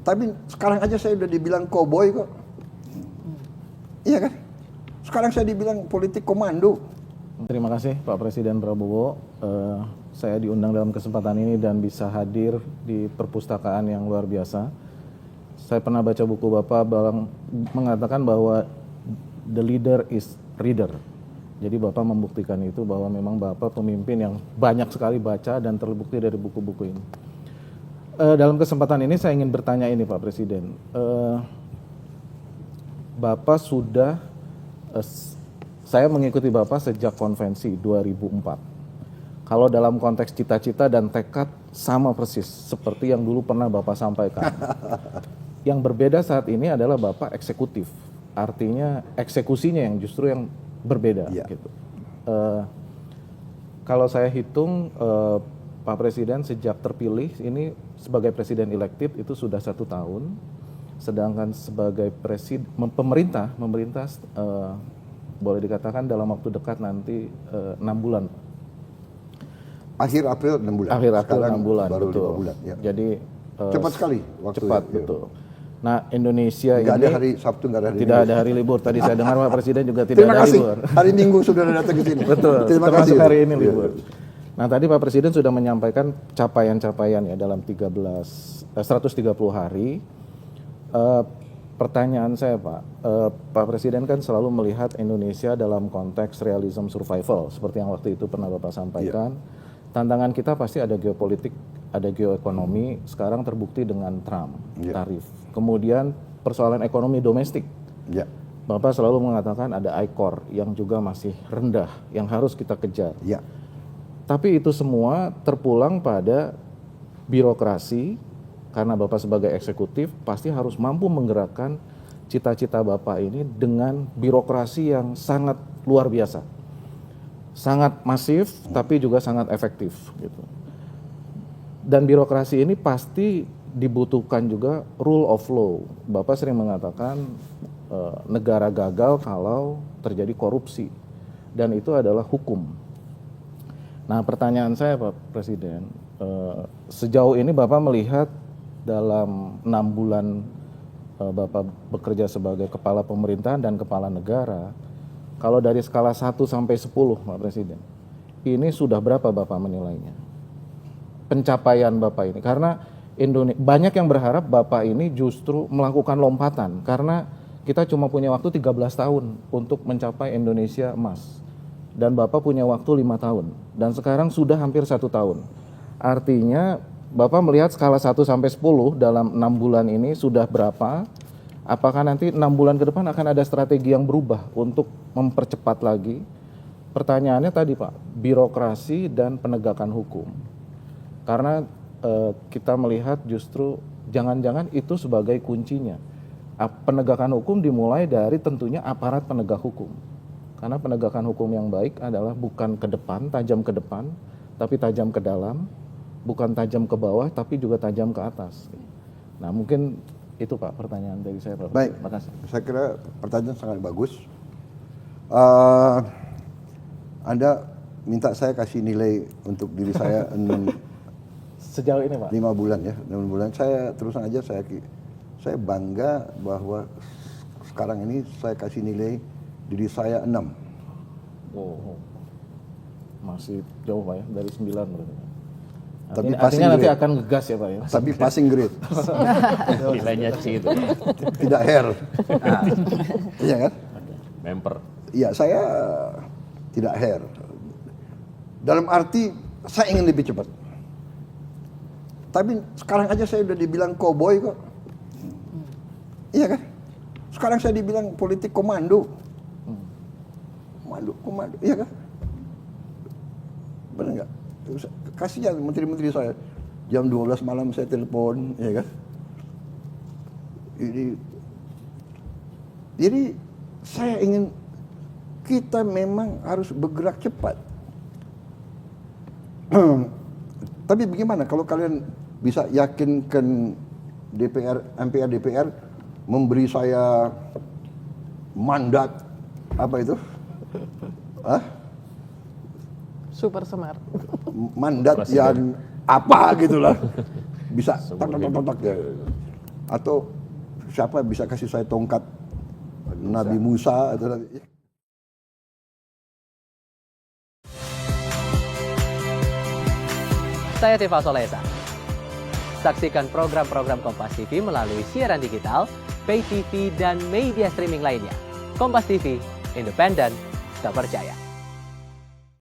Tapi sekarang aja saya udah dibilang koboi kok. Iya kan? Sekarang saya dibilang politik komando. Terima kasih Pak Presiden Prabowo. Saya diundang dalam kesempatan ini dan bisa hadir di perpustakaan yang luar biasa. Saya pernah baca buku Bapak mengatakan bahwa the leader is reader. Jadi Bapak membuktikan itu bahwa memang Bapak pemimpin yang banyak sekali baca dan terbukti dari buku-buku ini. Dalam kesempatan ini saya ingin bertanya ini Pak Presiden. Bapak sudah, saya mengikuti Bapak sejak konvensi 2004. Kalau dalam konteks cita-cita dan tekad sama persis seperti yang dulu pernah Bapak sampaikan. Yang berbeda saat ini adalah Bapak eksekutif, artinya eksekusinya yang justru yang berbeda. Gitu. Kalau saya hitung, Pak Presiden sejak terpilih ini sebagai Presiden elektif itu sudah 1 tahun, sedangkan sebagai pemerintah boleh dikatakan dalam waktu dekat nanti 6 bulan. Akhir April 6 bulan. Akhir April 6 bulan, baru betul. 5 bulan. Ya. Jadi cepat sekali waktu. Cepat, betul. Nah, Indonesia nggak ini ada hari Sabtu, nggak ada hari tidak libur. ada hari libur. Tadi saya dengar Pak Presiden juga tidak ada libur. Hari Minggu sudah datang ke sini. Betul. Terima termasuk kasih. Hari ini libur. Nah, tadi Pak Presiden sudah menyampaikan capaian-capaian ya dalam 130 hari. Pertanyaan saya Pak, Pak Presiden kan selalu melihat Indonesia dalam konteks realism survival seperti yang waktu itu pernah Bapak sampaikan. Tantangan kita pasti ada geopolitik, ada geoekonomi, sekarang terbukti dengan Trump, tarif. Kemudian persoalan ekonomi domestik. Bapak selalu mengatakan ada ICOR yang juga masih rendah, yang harus kita kejar. Tapi itu semua terpulang pada birokrasi, karena Bapak sebagai eksekutif pasti harus mampu menggerakkan cita-cita Bapak ini dengan birokrasi yang sangat luar biasa. Sangat masif, tapi juga sangat efektif. Gitu. Dan birokrasi ini pasti dibutuhkan juga rule of law. Bapak sering mengatakan negara gagal kalau terjadi korupsi. Dan itu adalah hukum. Nah, pertanyaan saya Pak Presiden, sejauh ini Bapak melihat dalam 6 bulan Bapak bekerja sebagai kepala pemerintahan dan kepala negara, kalau dari skala 1 sampai 10 Pak Presiden, ini sudah berapa Bapak menilainya? Pencapaian Bapak ini, karena banyak yang berharap Bapak ini justru melakukan lompatan, karena kita cuma punya waktu 13 tahun untuk mencapai Indonesia emas. Dan Bapak punya waktu 5 tahun, dan sekarang sudah hampir 1 tahun. Artinya Bapak melihat skala 1 sampai 10 dalam 6 bulan ini sudah berapa? Apakah nanti 6 bulan ke depan akan ada strategi yang berubah untuk mempercepat lagi? Pertanyaannya tadi Pak, birokrasi dan penegakan hukum. Karena kita melihat justru jangan-jangan itu sebagai kuncinya. Penegakan hukum dimulai dari tentunya aparat penegak hukum. Karena penegakan hukum yang baik adalah bukan ke depan, tajam ke depan, tapi tajam ke dalam, bukan tajam ke bawah, tapi juga tajam ke atas. Nah, mungkin itu Pak pertanyaan dari saya Pak. Baik, terima kasih. Saya kira pertanyaan sangat bagus. Anda minta saya kasih nilai untuk diri saya sejauh ini Pak? 5 bulan ya, 6 bulan. Saya terus aja saya bangga bahwa sekarang ini saya kasih nilai diri saya 6. Oh, masih jauh Pak ya, dari 9 berarti. Tapi artinya nanti akan ngegas ya Pak ya? Tapi passing grade. Nilainya C itu. Tidak hair. Iya kan? Member. Iya, saya tidak hair. Dalam arti saya ingin lebih cepat. Tapi sekarang aja saya udah dibilang koboi kok. Iya kan? Sekarang saya dibilang politik komando. Komando, iya kan? Benar nggak? Kasihan menteri-menteri saya. Jam 12 malam saya telepon, ya kan? Jadi saya ingin kita memang harus bergerak cepat. Tapi bagaimana kalau kalian bisa yakinkan MPR DPR memberi saya mandat apa itu? Super smart. Mandat yang apa gitulah. Bisa tak ya. Atau siapa bisa kasih saya tongkat Nabi Musa atau Saya Tifa Solesa. Saksikan program-program Kompas TV melalui siaran digital, pay TV, dan media streaming lainnya. Kompas TV, independen, terpercaya.